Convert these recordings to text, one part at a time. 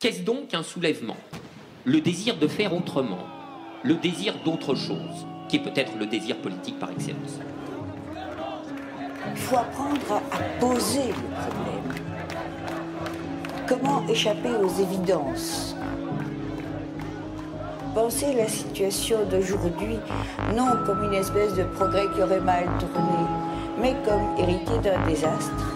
Qu'est-ce donc qu'un soulèvement? Le désir de faire autrement, le désir d'autre chose, qui est peut-être le désir politique par excellence. Il faut apprendre à poser le problème. Comment échapper aux évidences? Penser la situation d'aujourd'hui non comme une espèce de progrès qui aurait mal tourné, mais comme hérité d'un désastre.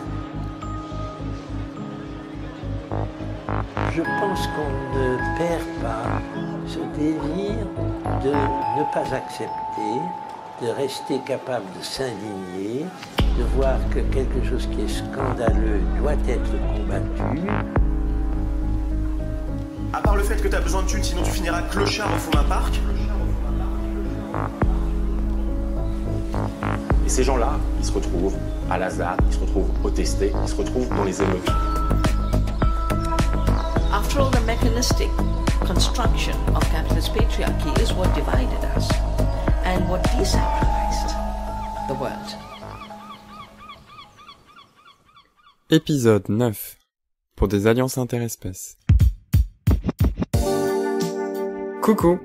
Je pense qu'on ne perd pas ce désir de ne pas accepter, de rester capable de s'indigner, de voir que quelque chose qui est scandaleux doit être combattu. À part le fait que tu as besoin de thunes, sinon tu finiras clochard au fond d'un parc. Et ces gens-là, ils se retrouvent à Lazare, ils se retrouvent au Testé, ils se retrouvent dans les émeutes. After all, the mechanistic construction of capitalist patriarchy is what divided us and what decentralized the world. Épisode 9. Pour des alliances interespèces. Coucou!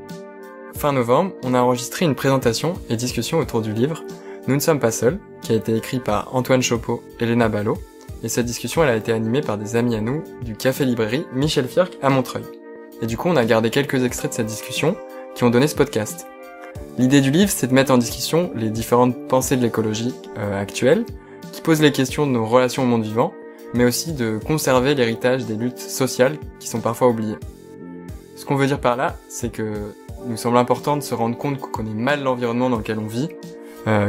Fin novembre, on a enregistré une présentation et discussion autour du livre « Nous ne sommes pas seuls », qui a été écrit par Antoine Chopeau et Léna Ballot, et cette discussion elle a été animée par des amis à nous du Café Librairie Michel Firck à Montreuil. Et du coup on a gardé quelques extraits de cette discussion qui ont donné ce podcast. L'idée du livre c'est de mettre en discussion les différentes pensées de l'écologie actuelle, qui posent les questions de nos relations au monde vivant, mais aussi de conserver l'héritage des luttes sociales qui sont parfois oubliées. Ce qu'on veut dire par là, c'est que il nous semble important de se rendre compte qu'on connaît mal l'environnement dans lequel on vit,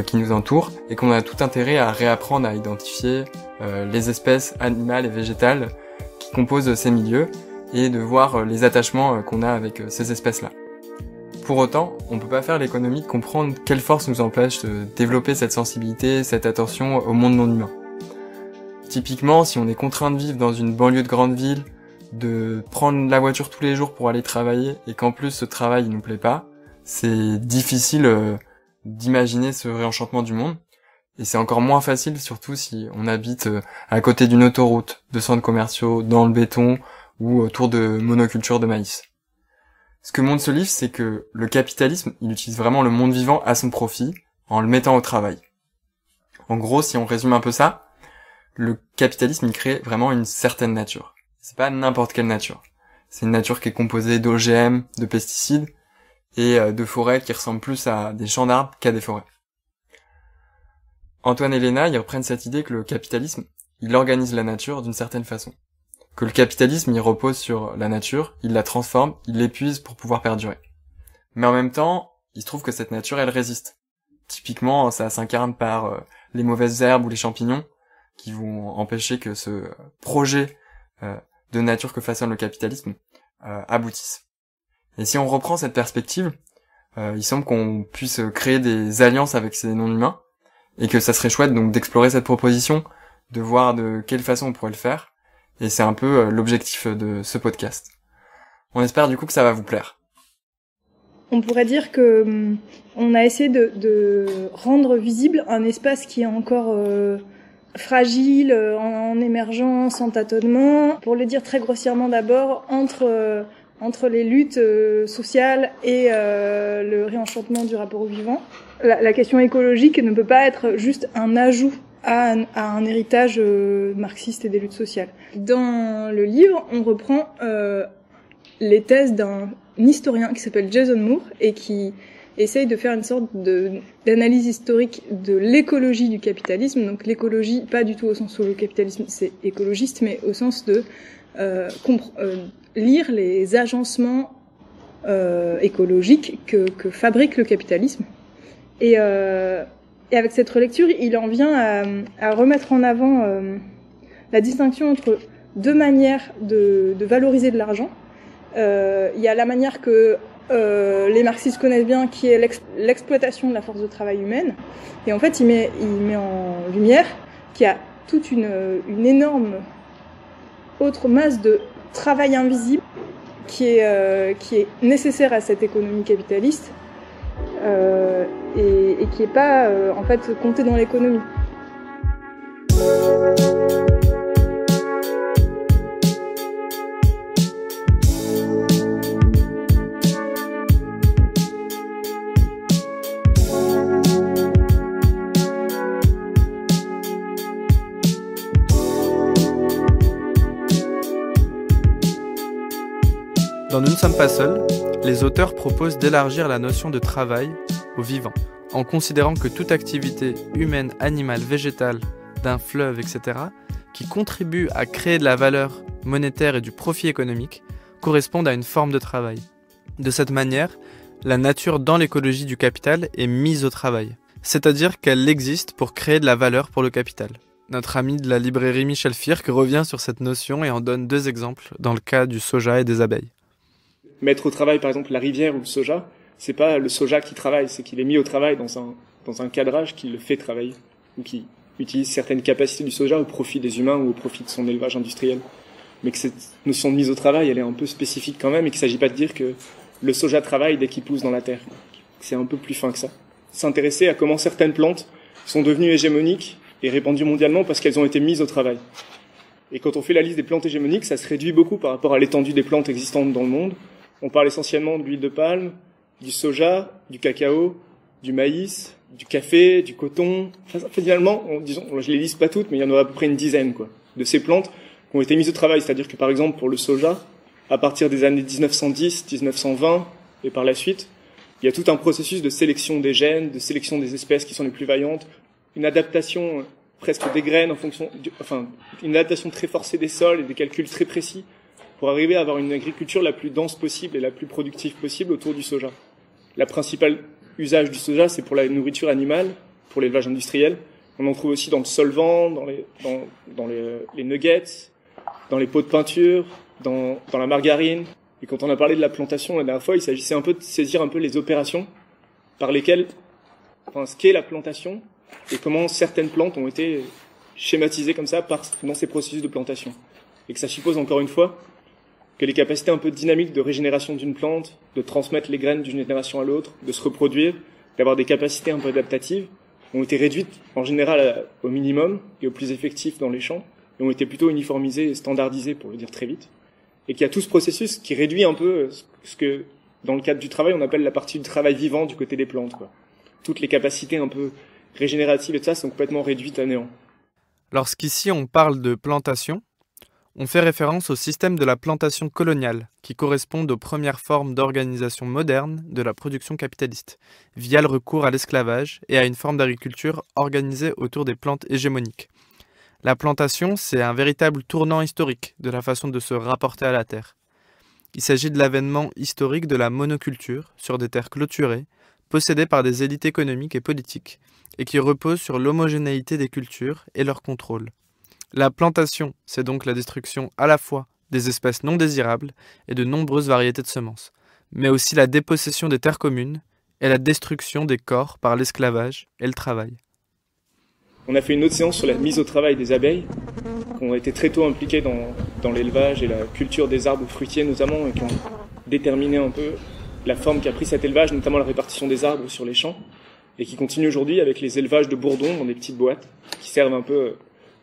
qui nous entoure, et qu'on a tout intérêt à réapprendre à identifier les espèces animales et végétales qui composent ces milieux, et de voir les attachements qu'on a avec ces espèces-là. Pour autant, on peut pas faire l'économie de comprendre quelle force nous empêche de développer cette sensibilité, cette attention au monde non humain. Typiquement, si on est contraint de vivre dans une banlieue de grande ville, de prendre la voiture tous les jours pour aller travailler, et qu'en plus ce travail il nous plaît pas, c'est difficile d'imaginer ce réenchantement du monde. Et c'est encore moins facile, surtout si on habite à côté d'une autoroute, de centres commerciaux, dans le béton, ou autour de monocultures de maïs. Ce que montre ce livre, c'est que le capitalisme, il utilise vraiment le monde vivant à son profit, en le mettant au travail. En gros, si on résume un peu ça, le capitalisme, il crée vraiment une certaine nature. C'est pas n'importe quelle nature. C'est une nature qui est composée d'OGM, de pesticides, et de forêts qui ressemblent plus à des champs d'arbres qu'à des forêts. Antoine et Léna, ils reprennent cette idée que le capitalisme, il organise la nature d'une certaine façon. Que le capitalisme, il repose sur la nature, il la transforme, il l'épuise pour pouvoir perdurer. Mais en même temps, il se trouve que cette nature, elle résiste. Typiquement, ça s'incarne par les mauvaises herbes ou les champignons, qui vont empêcher que ce projet de nature que façonne le capitalisme aboutisse. Et si on reprend cette perspective, il semble qu'on puisse créer des alliances avec ces non-humains, et que ça serait chouette donc d'explorer cette proposition, de voir de quelle façon on pourrait le faire, et c'est un peu l'objectif de ce podcast. On espère du coup que ça va vous plaire. On pourrait dire que on a essayé de rendre visible un espace qui est encore fragile, en émergence, en tâtonnement. Pour le dire très grossièrement d'abord, entre les luttes sociales et le réenchantement du rapport au vivant. La question écologique ne peut pas être juste un ajout à un héritage marxiste et des luttes sociales. Dans le livre, on reprend les thèses d'un historien qui s'appelle Jason Moore et qui essaye de faire une sorte d'analyse historique de l'écologie du capitalisme. Donc l'écologie, pas du tout au sens où le capitalisme c'est écologiste, mais au sens de lire les agencements écologiques que fabrique le capitalisme. Et avec cette relecture, il en vient à remettre en avant la distinction entre deux manières de valoriser de l'argent. Il y a la manière que les marxistes connaissent bien, qui est l'exploitation de la force de travail humaine. Et en fait, il met en lumière qu'il y a toute une énorme autre masse de travail invisible qui est nécessaire à cette économie capitaliste et qui est pas en fait compté dans l'économie. Dans Nous ne sommes pas seuls, les auteurs proposent d'élargir la notion de travail au vivant, en considérant que toute activité humaine, animale, végétale, d'un fleuve, etc., qui contribue à créer de la valeur monétaire et du profit économique, correspondent à une forme de travail. De cette manière, la nature dans l'écologie du capital est mise au travail, c'est-à-dire qu'elle existe pour créer de la valeur pour le capital. Notre ami de la librairie Michel Firck revient sur cette notion et en donne 2 exemples dans le cas du soja et des abeilles. Mettre au travail, par exemple, la rivière ou le soja, c'est pas le soja qui travaille, c'est qu'il est mis au travail dans un cadrage qui le fait travailler, ou qui utilise certaines capacités du soja au profit des humains ou au profit de son élevage industriel. Mais que cette notion de mise au travail, elle est un peu spécifique quand même, et qu'il ne s'agit pas de dire que le soja travaille dès qu'il pousse dans la terre. C'est un peu plus fin que ça. S'intéresser à comment certaines plantes sont devenues hégémoniques et répandues mondialement parce qu'elles ont été mises au travail. Et quand on fait la liste des plantes hégémoniques, ça se réduit beaucoup par rapport à l'étendue des plantes existantes dans le monde. On parle essentiellement de l'huile de palme, du soja, du cacao, du maïs, du café, du coton. Enfin, finalement, disons, je les liste pas toutes, mais il y en aura à peu près une dizaine, quoi, de ces plantes qui ont été mises au travail. C'est-à-dire que, par exemple, pour le soja, à partir des années 1910, 1920 et par la suite, il y a tout un processus de sélection des gènes, de sélection des espèces qui sont les plus vaillantes, une adaptation presque des graines en fonction, une adaptation très forcée des sols et des calculs très précis pour arriver à avoir une agriculture la plus dense possible et la plus productive possible autour du soja. La principale usage du soja, c'est pour la nourriture animale, pour l'élevage industriel. On en trouve aussi dans le solvant, dans les nuggets, dans les pots de peinture, dans la margarine. Et quand on a parlé de la plantation la dernière fois, il s'agissait un peu de saisir un peu les opérations par lesquelles, ce qu'est la plantation et comment certaines plantes ont été schématisées comme ça dans ces processus de plantation. Et que ça suppose encore une fois que les capacités un peu dynamiques de régénération d'une plante, de transmettre les graines d'une génération à l'autre, de se reproduire, d'avoir des capacités un peu adaptatives, ont été réduites en général au minimum et au plus effectif dans les champs, et ont été plutôt uniformisées et standardisées, pour le dire très vite. Et qu'il y a tout ce processus qui réduit un peu ce que, dans le cadre du travail, on appelle la partie du travail vivant du côté des plantes, quoi. Toutes les capacités un peu régénératives et tout ça sont complètement réduites à néant. Lorsqu'ici on parle de plantation, on fait référence au système de la plantation coloniale, qui correspond aux premières formes d'organisation moderne de la production capitaliste, via le recours à l'esclavage et à une forme d'agriculture organisée autour des plantes hégémoniques. La plantation, c'est un véritable tournant historique de la façon de se rapporter à la terre. Il s'agit de l'avènement historique de la monoculture sur des terres clôturées, possédées par des élites économiques et politiques, et qui reposent sur l'homogénéité des cultures et leur contrôle. La plantation, c'est donc la destruction à la fois des espèces non désirables et de nombreuses variétés de semences, mais aussi la dépossession des terres communes et la destruction des corps par l'esclavage et le travail. On a fait une autre séance sur la mise au travail des abeilles, qui ont été très tôt impliquées dans l'élevage et la culture des arbres fruitiers notamment, et qui ont déterminé un peu la forme qu'a pris cet élevage, notamment la répartition des arbres sur les champs, et qui continue aujourd'hui avec les élevages de bourdons dans des petites boîtes, qui servent un peu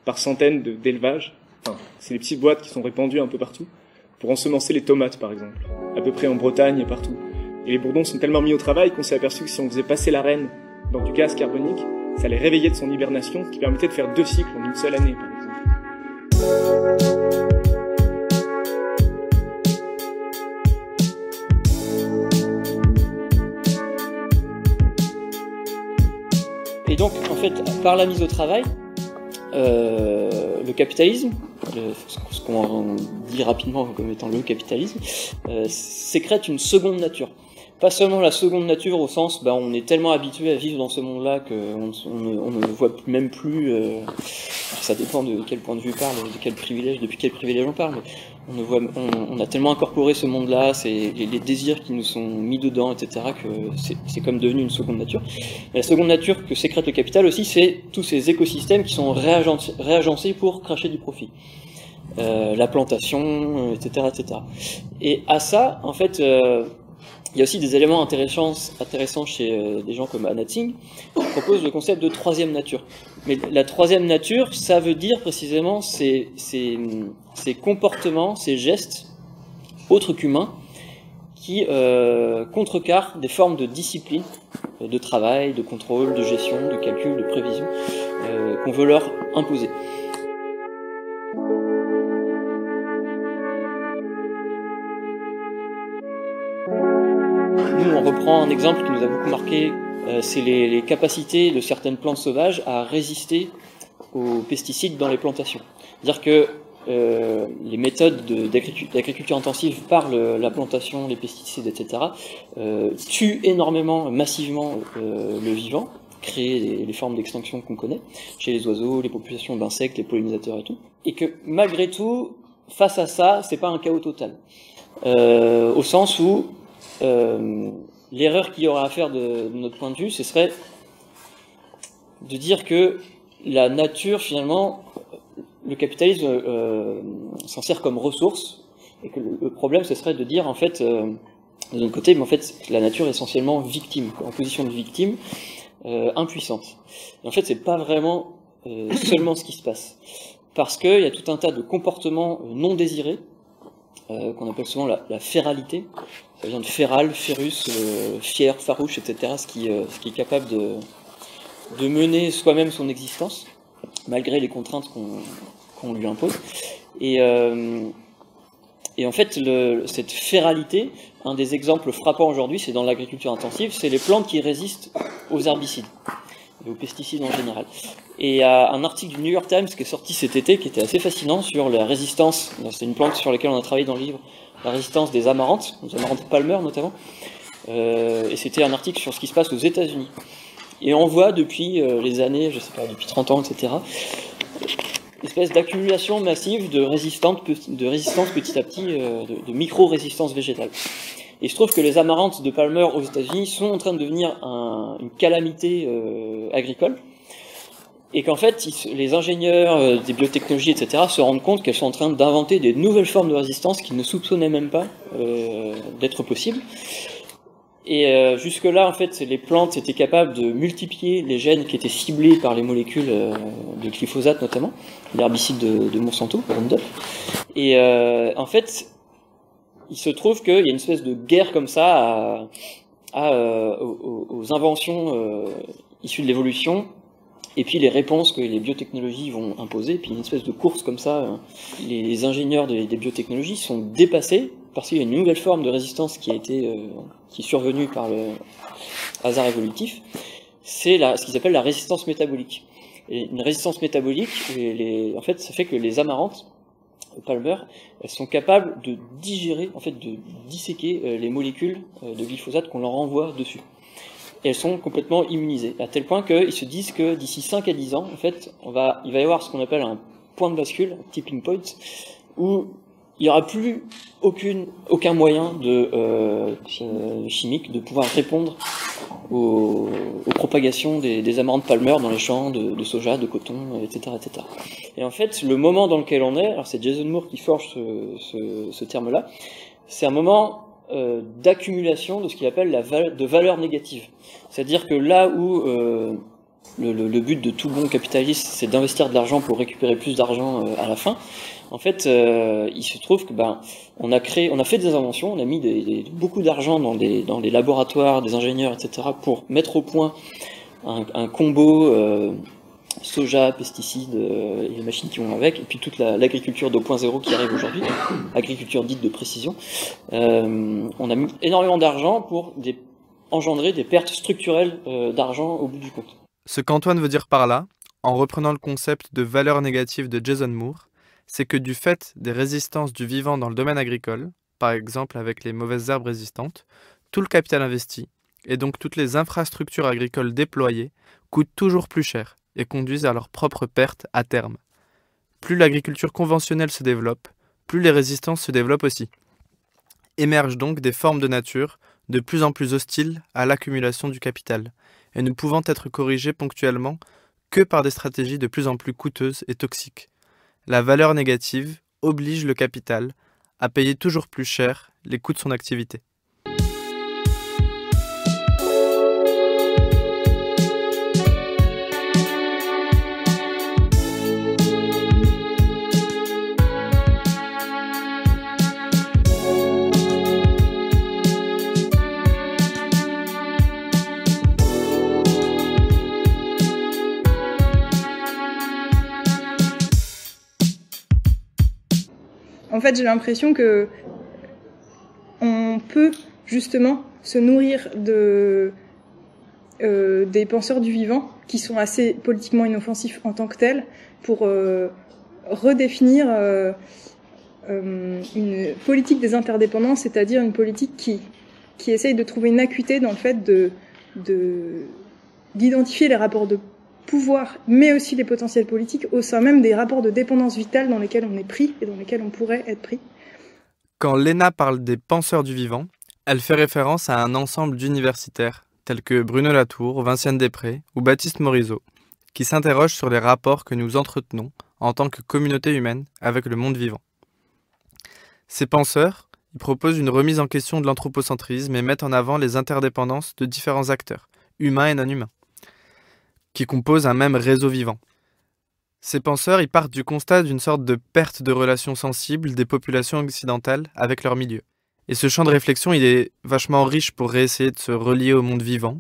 par centaines d'élevages. Enfin, c'est des petites boîtes qui sont répandues un peu partout, pour ensemencer les tomates par exemple, à peu près en Bretagne et partout. Et les bourdons sont tellement mis au travail qu'on s'est aperçu que si on faisait passer la reine dans du gaz carbonique, ça les réveillait de son hibernation, ce qui permettait de faire 2 cycles en une seule année, par exemple. Et donc, en fait, par la mise au travail, le capitalisme, ce qu'on dit rapidement comme étant le capitalisme, sécrète une seconde nature. Pas seulement la seconde nature au sens, on est tellement habitué à vivre dans ce monde-là qu'on ne voit même plus, ça dépend de quel point de vue on parle, de quel privilège, depuis quel privilège on parle, mais on a tellement incorporé ce monde-là, c'est les désirs qui nous sont mis dedans, etc., que c'est comme devenu une seconde nature. Et la seconde nature que sécrète le capital aussi, c'est tous ces écosystèmes qui sont réagencés pour cracher du profit. La plantation, etc., etc. Et à ça, en fait, il y a aussi des éléments intéressants chez des gens comme Anna Tsing, qui proposent le concept de troisième nature. Mais la troisième nature, ça veut dire précisément ces comportements, ces gestes, autres qu'humains, qui contrecarrent des formes de discipline, de travail, de contrôle, de gestion, de calcul, de prévision, qu'on veut leur imposer. Nous, on reprend un exemple qui nous a beaucoup marqué, c'est les capacités de certaines plantes sauvages à résister aux pesticides dans les plantations. C'est-à-dire que les méthodes d'agriculture intensive par la plantation, les pesticides, etc., tuent énormément, massivement le vivant, créent les formes d'extinction qu'on connaît, chez les oiseaux, les populations d'insectes, les pollinisateurs et tout. Et que malgré tout, face à ça, c'est pas un chaos total. Au sens où l'erreur qu'il y aurait à faire de notre point de vue, ce serait de dire que la nature, finalement, le capitalisme s'en sert comme ressource, et que le problème, ce serait de dire, en fait, de notre côté, mais en fait, la nature est essentiellement victime, en position de victime, impuissante. Et en fait, c'est pas vraiment seulement ce qui se passe. Parce qu'il y a tout un tas de comportements non désirés, qu'on appelle souvent la féralité. Ça vient de féral, férus, fier, farouche, etc. Ce qui est capable de mener soi-même son existence, malgré les contraintes qu'on lui impose. Et en fait, cette féralité, un des exemples frappants aujourd'hui, c'est dans l'agriculture intensive, c'est les plantes qui résistent aux herbicides et aux pesticides en général. Et il y a un article du New York Times qui est sorti cet été, qui était assez fascinant, sur la résistance, c'est une plante sur laquelle on a travaillé dans le livre, la résistance des amarantes, les amarantes Palmer notamment, et c'était un article sur ce qui se passe aux États-Unis. Et on voit depuis les années, je sais pas, depuis 30 ans, etc., une espèce d'accumulation massive de résistance petit à petit, de micro-résistance végétale. Et il se trouve que les amarantes de Palmer aux États-Unis sont en train de devenir une calamité agricole, et qu'en fait, les ingénieurs des biotechnologies, etc., se rendent compte qu'elles sont en train d'inventer des nouvelles formes de résistance qu'ils ne soupçonnaient même pas d'être possibles. Et jusque-là, en fait, les plantes étaient capables de multiplier les gènes qui étaient ciblés par les molécules de glyphosate, notamment, l'herbicide de Monsanto, Roundup. Et en fait, il se trouve qu'il y a une espèce de guerre comme ça aux inventions issues de l'évolution, et puis les réponses que les biotechnologies vont imposer, puis une espèce de course comme ça. Les ingénieurs des biotechnologies sont dépassés parce qu'il y a une nouvelle forme de résistance qui est survenue par le hasard évolutif. C'est ce qu'ils appellent la résistance métabolique. Et une résistance métabolique, en fait, ça fait que les amarantes Palmer, elles sont capables de digérer, en fait, de disséquer les molécules de glyphosate qu'on leur envoie dessus. Et elles sont complètement immunisées, à tel point qu'ils se disent que d'ici 5 à 10 ans, en fait, il va y avoir ce qu'on appelle un point de bascule, un tipping point, où il n'y aura plus aucun moyen chimique de pouvoir répondre aux propagations des amarantes Palmer dans les champs de soja, de coton, etc., etc. Et en fait, le moment dans lequel on est, alors c'est Jason Moore qui forge ce terme-là, c'est un moment d'accumulation de ce qu'il appelle de valeur négative. C'est-à-dire que là où le but de tout bon capitaliste, c'est d'investir de l'argent pour récupérer plus d'argent à la fin, en fait, il se trouve que on a fait des inventions, on a mis beaucoup d'argent dans les laboratoires, des ingénieurs, etc., pour mettre au point un combo soja, pesticides et les machines qui vont avec, et puis toute l'agriculture 2.0 qui arrive aujourd'hui, agriculture dite de précision. On a mis énormément d'argent pour engendrer des pertes structurelles d'argent au bout du compte. Ce qu'Antoine veut dire par là, en reprenant le concept de valeur négative de Jason Moore, c'est que du fait des résistances du vivant dans le domaine agricole, par exemple avec les mauvaises herbes résistantes, tout le capital investi, et donc toutes les infrastructures agricoles déployées, coûtent toujours plus cher et conduisent à leur propre perte à terme. Plus l'agriculture conventionnelle se développe, plus les résistances se développent aussi. Émergent donc des formes de nature de plus en plus hostiles à l'accumulation du capital, et ne pouvant être corrigées ponctuellement que par des stratégies de plus en plus coûteuses et toxiques. La valeur négative oblige le capital à payer toujours plus cher les coûts de son activité. En fait, j'ai l'impression que on peut justement se nourrir des penseurs du vivant, qui sont assez politiquement inoffensifs en tant que tels, pour redéfinir une politique des interdépendances, c'est-à-dire une politique qui essaye de trouver une acuité dans le fait d'identifier les rapports de pouvoir, mais aussi les potentiels politiques, au sein même des rapports de dépendance vitale dans lesquels on est pris et dans lesquels on pourrait être pris. Quand Léna parle des penseurs du vivant, elle fait référence à un ensemble d'universitaires, tels que Bruno Latour, Vinciane Després ou Baptiste Morisot, qui s'interrogent sur les rapports que nous entretenons en tant que communauté humaine avec le monde vivant. Ces penseurs, ils proposent une remise en question de l'anthropocentrisme et mettent en avant les interdépendances de différents acteurs, humains et non humains, qui composent un même réseau vivant. Ces penseurs, ils partent du constat d'une sorte de perte de relations sensibles des populations occidentales avec leur milieu. Et ce champ de réflexion, il est vachement riche pour réessayer de se relier au monde vivant,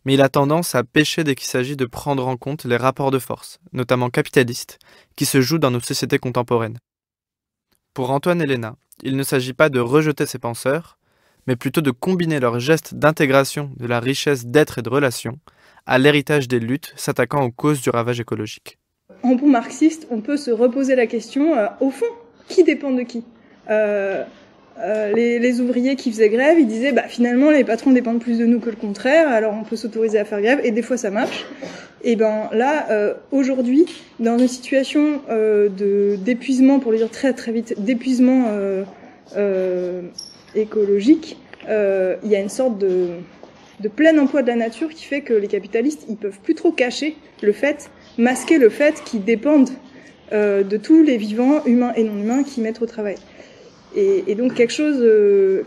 mais il a tendance à pêcher dès qu'il s'agit de prendre en compte les rapports de force, notamment capitalistes, qui se jouent dans nos sociétés contemporaines. Pour Antoine et Léna, il ne s'agit pas de rejeter ces penseurs, mais plutôt de combiner leurs gestes d'intégration de la richesse d'être et de relations à l'héritage des luttes s'attaquant aux causes du ravage écologique. En bon marxiste, on peut se reposer la question, au fond, qui dépend de qui ? Les ouvriers qui faisaient grève, ils disaient finalement les patrons dépendent plus de nous que le contraire, alors on peut s'autoriser à faire grève, et des fois ça marche. Et là, aujourd'hui, dans une situation d'épuisement, pour le dire très très vite, d'épuisement écologique, il y a une sorte de plein emploi de la nature qui fait que les capitalistes, ils peuvent plus trop masquer le fait qu'ils dépendent de tous les vivants, humains et non humains, qui mettent au travail. Et donc quelque chose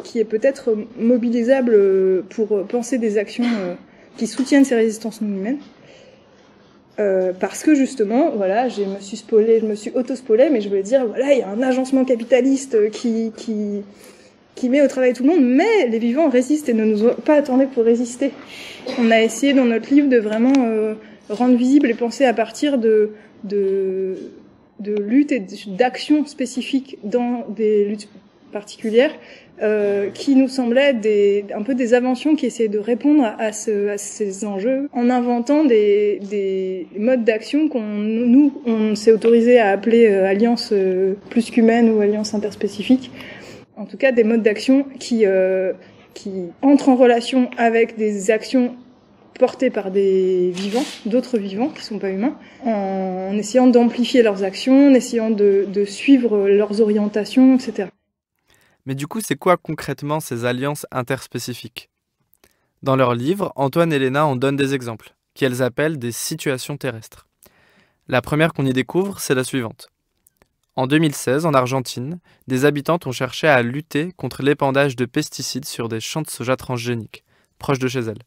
qui est peut-être mobilisable pour penser des actions qui soutiennent ces résistances non humaines. Parce que justement, voilà, je me suis auto-spoilée, mais je voulais dire, voilà, il y a un agencement capitaliste qui met au travail tout le monde, mais les vivants résistent et ne nous ont pas attendus pour résister. On a essayé dans notre livre de vraiment rendre visible et penser à partir de luttes et d'actions spécifiques dans des luttes particulières qui nous semblaient un peu des inventions qui essayaient de répondre à ces enjeux en inventant des modes d'action on s'est autorisé à appeler alliance plus qu'humaine ou alliance interspécifique. En tout cas, des modes d'action qui entrent en relation avec des actions portés par d'autres vivants qui sont pas humains, en essayant d'amplifier leurs actions, en essayant de suivre leurs orientations, etc. Mais du coup, c'est quoi concrètement ces alliances interspécifiques ? Dans leur livre, Antoine et Léna en donnent des exemples, qu'elles appellent des situations terrestres. La première qu'on y découvre, c'est la suivante. En 2016, en Argentine, des habitantes ont cherché à lutter contre l'épandage de pesticides sur des champs de soja transgéniques, proches de chez elles.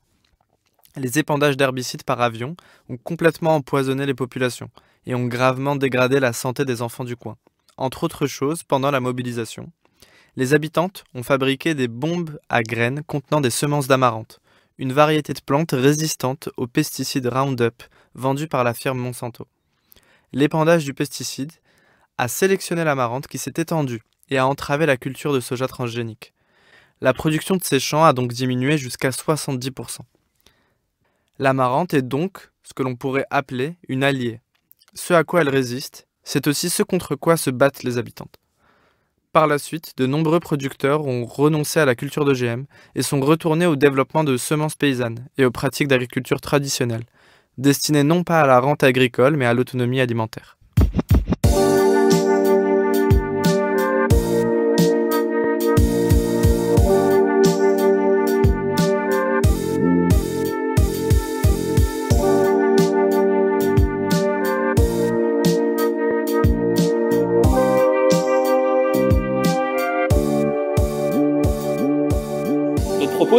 Les épandages d'herbicides par avion ont complètement empoisonné les populations et ont gravement dégradé la santé des enfants du coin. Entre autres choses, pendant la mobilisation, les habitantes ont fabriqué des bombes à graines contenant des semences d'amarante, une variété de plantes résistante aux pesticides Roundup vendus par la firme Monsanto. L'épandage du pesticide a sélectionné l'amarante qui s'est étendue et a entravé la culture de soja transgénique. La production de ces champs a donc diminué jusqu'à 70%. L'amarante est donc ce que l'on pourrait appeler une alliée. Ce à quoi elle résiste, c'est aussi ce contre quoi se battent les habitantes. Par la suite, de nombreux producteurs ont renoncé à la culture d'OGM et sont retournés au développement de semences paysannes et aux pratiques d'agriculture traditionnelle, destinées non pas à la rente agricole mais à l'autonomie alimentaire.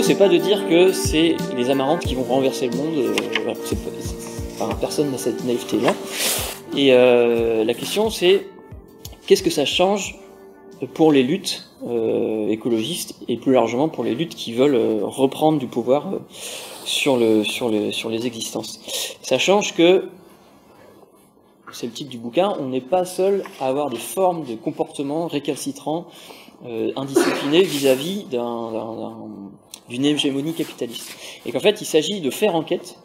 C'est pas de dire que c'est les amarantes qui vont renverser le monde, personne n'a cette naïveté-là. Et la question c'est, qu'est-ce que ça change pour les luttes écologistes et plus largement pour les luttes qui veulent reprendre du pouvoir sur les existences. Ça change que, c'est le titre du bouquin, on n'est pas seul à avoir des formes de comportements récalcitrants, indisciplinés vis-à-vis d'une hégémonie capitaliste. Et qu'en fait, il s'agit de faire enquête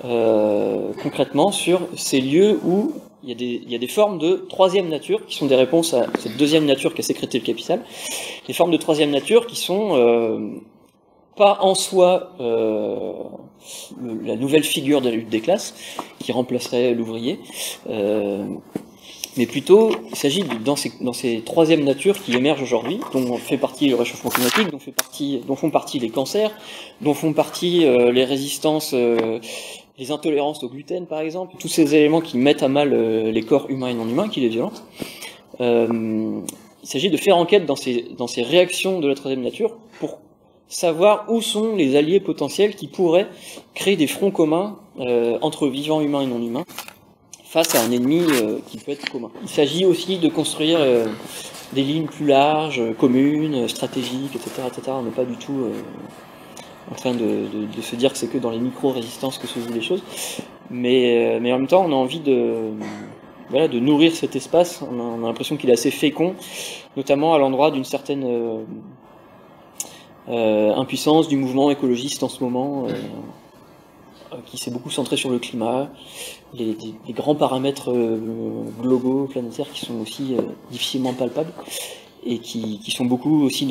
concrètement sur ces lieux où il y a des formes de troisième nature qui sont des réponses à cette deuxième nature qu'a sécrété le capital. Des formes de troisième nature qui sont pas en soi la nouvelle figure de la lutte des classes qui remplacerait l'ouvrier, mais plutôt il s'agit dans ces troisième natures qui émergent aujourd'hui, dont fait partie le réchauffement climatique, dont font partie les cancers, dont font partie les résistances, les intolérances au gluten par exemple, tous ces éléments qui mettent à mal les corps humains et non humains, qui les violentent. Il s'agit de faire enquête dans ces réactions de la troisième nature pour savoir où sont les alliés potentiels qui pourraient créer des fronts communs entre vivants humains et non humains face à un ennemi qui peut être commun. Il s'agit aussi de construire des lignes plus larges, communes, stratégiques, etc. On n'est pas du tout en train de se dire que c'est que dans les micro-résistances que se jouent les choses, mais en même temps on a envie de nourrir cet espace. On a l'impression qu'il est assez fécond, notamment à l'endroit d'une certaine impuissance du mouvement écologiste en ce moment, qui s'est beaucoup centré sur le climat, les grands paramètres globaux, planétaires, qui sont aussi difficilement palpables, et qui sont beaucoup aussi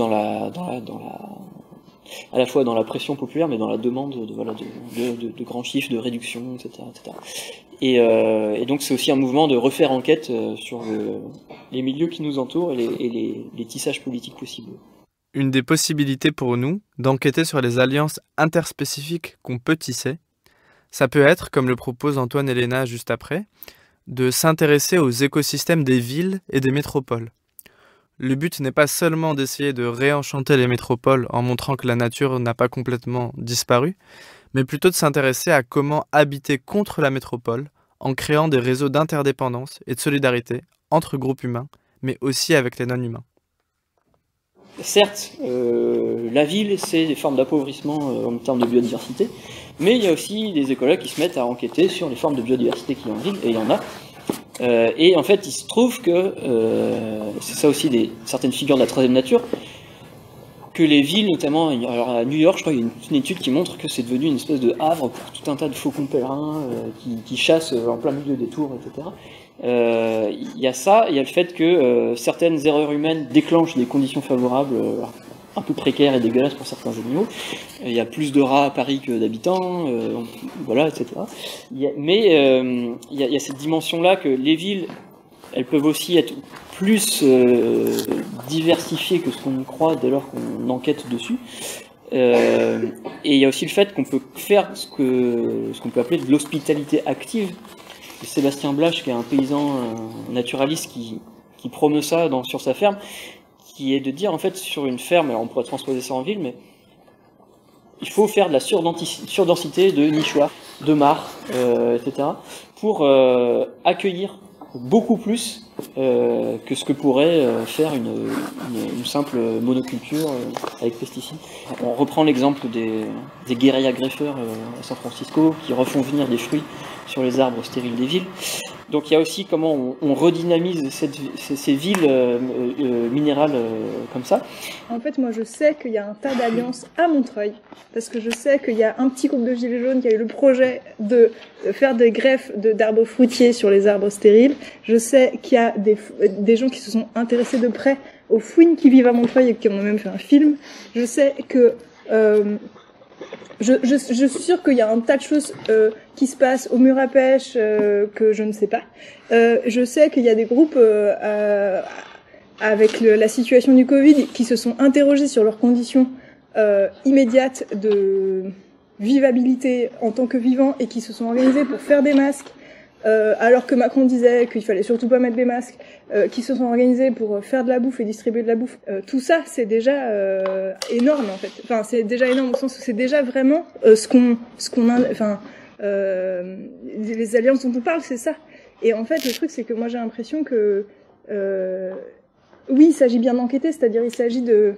à la fois dans la pression populaire, mais dans la demande de grands chiffres, de réduction, etc. Et donc c'est aussi un mouvement de refaire enquête sur les milieux qui nous entourent et les tissages politiques possibles. Une des possibilités pour nous d'enquêter sur les alliances interspécifiques qu'on peut tisser, ça peut être, comme le propose Antoine et Léna juste après, de s'intéresser aux écosystèmes des villes et des métropoles. Le but n'est pas seulement d'essayer de réenchanter les métropoles en montrant que la nature n'a pas complètement disparu, mais plutôt de s'intéresser à comment habiter contre la métropole en créant des réseaux d'interdépendance et de solidarité entre groupes humains, mais aussi avec les non-humains. Certes, la ville, c'est des formes d'appauvrissement en termes de biodiversité, mais il y a aussi des écologues qui se mettent à enquêter sur les formes de biodiversité qu'il y a en ville, et il y en a. Et en fait, il se trouve que, c'est ça aussi certaines figures de la troisième nature, que les villes, notamment alors à New York, je crois qu'il y a une étude qui montre que c'est devenu une espèce de havre pour tout un tas de faucons pèlerins qui chassent en plein milieu des tours, etc. Il y a ça, il y a le fait que certaines erreurs humaines déclenchent des conditions favorables un peu précaires et dégueulasses pour certains animaux. Il y a plus de rats à Paris que d'habitants, voilà, etc. Mais il y a cette dimension-là que les villes, elles peuvent aussi être plus diversifiées que ce qu'on croit dès lors qu'on enquête dessus. Et il y a aussi le fait qu'on peut faire ce qu'on peut appeler de l'hospitalité active. Sébastien Blache, qui est un paysan naturaliste qui promeut ça sur sa ferme, qui est de dire en fait sur une ferme, alors on pourrait transposer ça en ville, mais il faut faire de la surdensité de nichoirs, de mares, etc. pour accueillir beaucoup plus que ce que pourrait faire une simple monoculture avec pesticides. On reprend l'exemple des guérilla greffeurs à San Francisco qui refont venir des fruits sur les arbres stériles des villes. Donc il y a aussi comment on redynamise ces villes minérales comme ça. En fait, moi je sais qu'il y a un tas d'alliances à Montreuil, parce que je sais qu'il y a un petit groupe de gilets jaunes qui a eu le projet de faire des greffes d'arbres fruitiers sur les arbres stériles. Je sais qu'il y a des gens qui se sont intéressés de près aux fouines qui vivent à Montreuil et qui en ont même fait un film. Je sais que je suis sûre qu'il y a un tas de choses qui se passent au mur à pêche que je ne sais pas. Je sais qu'il y a des groupes avec la situation du Covid qui se sont interrogés sur leurs conditions immédiates de vivabilité en tant que vivants et qui se sont organisés pour faire des masques. Alors que Macron disait qu'il fallait surtout pas mettre des masques, qui se sont organisés pour faire de la bouffe et distribuer de la bouffe. Tout ça, c'est déjà énorme en fait. Enfin, c'est déjà énorme au sens où c'est déjà vraiment les alliances dont on parle, c'est ça. Et en fait, le truc, c'est que moi j'ai l'impression que oui, il s'agit bien d'enquêter, c'est-à-dire il s'agit de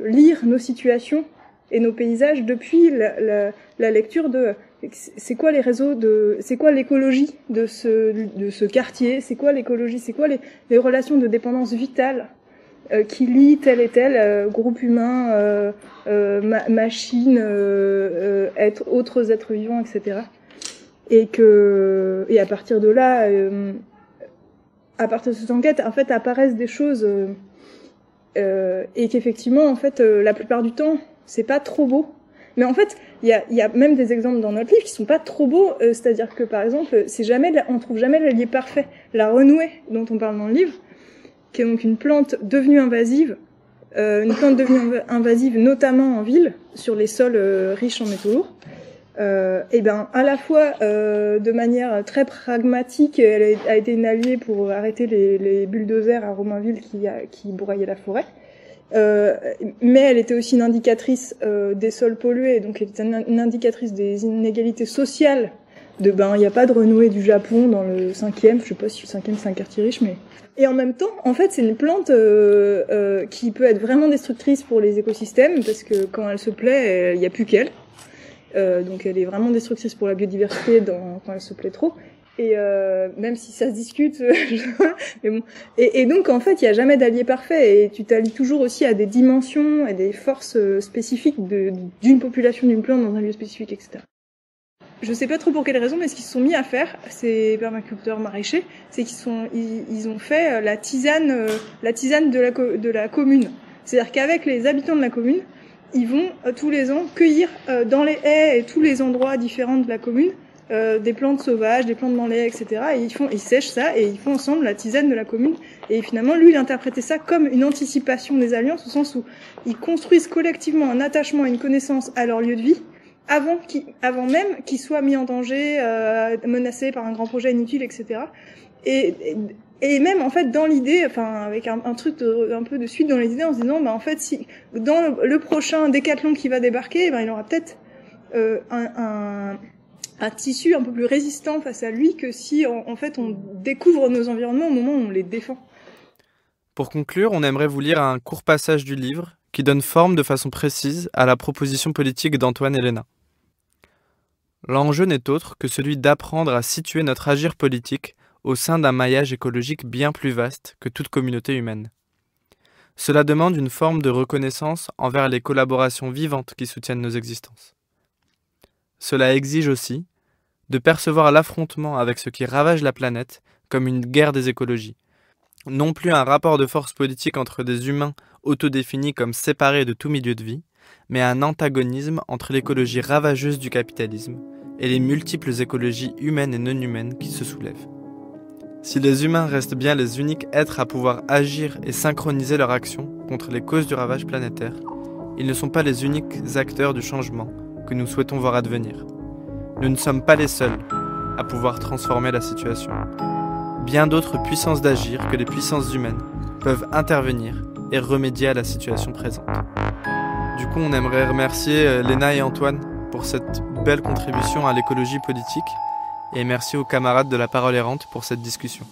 lire nos situations et nos paysages depuis la lecture de c'est quoi les réseaux c'est quoi l'écologie de ce quartier, c'est quoi l'écologie, c'est quoi les relations de dépendance vitale qui lie tel et tel groupe humain, machine, autres êtres vivants, etc. Et à partir de là, à partir de cette enquête, en fait, apparaissent des choses et qu'effectivement, en fait, la plupart du temps, c'est pas trop beau. Mais en fait, il y a même des exemples dans notre livre qui sont pas trop beaux. C'est-à-dire que, par exemple, on trouve jamais l'allié parfait. La renouée, dont on parle dans le livre, qui est donc une plante devenue invasive, notamment en ville, sur les sols riches en métaux lourds. Et ben, à la fois, de manière très pragmatique, elle a été une alliée pour arrêter les bulldozers à Romainville qui bourraillaient la forêt. Mais elle était aussi une indicatrice des sols pollués, donc elle était une indicatrice des inégalités sociales. Il n'y a pas de renouée du Japon dans le 5e, je sais pas si le 5e c'est un quartier riche, mais... Et en même temps, en fait, c'est une plante qui peut être vraiment destructrice pour les écosystèmes, parce que quand elle se plaît, il n'y a plus qu'elle. Donc elle est vraiment destructrice pour la biodiversité quand elle se plaît trop. Et même si ça se discute, mais bon. Et donc en fait, il y a jamais d'allié parfait, et tu t'allies toujours aussi à des dimensions et des forces spécifiques d'une population, d'une plante dans un lieu spécifique, etc. Je sais pas trop pour quelle raison, mais ce qu'ils se sont mis à faire, ces permaculteurs maraîchers, c'est ils ont fait la tisane de la commune. C'est-à-dire qu'avec les habitants de la commune, ils vont tous les ans cueillir dans les haies et tous les endroits différents de la commune des plantes sauvages, des plantes dans les haies, etc. Et ils sèchent ça et ils font ensemble la tisane de la commune. Et finalement, lui, il interprétait ça comme une anticipation des alliances, au sens où ils construisent collectivement un attachement et une connaissance à leur lieu de vie avant même qu'ils soient mis en danger, menacés par un grand projet inutile, etc. Et même en fait dans l'idée, enfin avec un truc un peu de suite dans les idées, en se disant en fait si dans le prochain décathlon qui va débarquer, il aura peut-être un tissu un peu plus résistant face à lui que si en fait on découvre nos environnements au moment où on les défend. Pour conclure, on aimerait vous lire un court passage du livre qui donne forme de façon précise à la proposition politique d'Antoine Elena. L'enjeu n'est autre que celui d'apprendre à situer notre agir politique au sein d'un maillage écologique bien plus vaste que toute communauté humaine. Cela demande une forme de reconnaissance envers les collaborations vivantes qui soutiennent nos existences. Cela exige aussi de percevoir l'affrontement avec ce qui ravage la planète comme une guerre des écologies, non plus un rapport de force politique entre des humains autodéfinis comme séparés de tout milieu de vie, mais un antagonisme entre l'écologie ravageuse du capitalisme et les multiples écologies humaines et non humaines qui se soulèvent. Si les humains restent bien les uniques êtres à pouvoir agir et synchroniser leur action contre les causes du ravage planétaire, ils ne sont pas les uniques acteurs du changement que nous souhaitons voir advenir. Nous ne sommes pas les seuls à pouvoir transformer la situation. Bien d'autres puissances d'agir que les puissances humaines peuvent intervenir et remédier à la situation présente. Du coup, on aimerait remercier Léna et Antoine pour cette belle contribution à l'écologie politique et merci aux camarades de La Parole Errante pour cette discussion.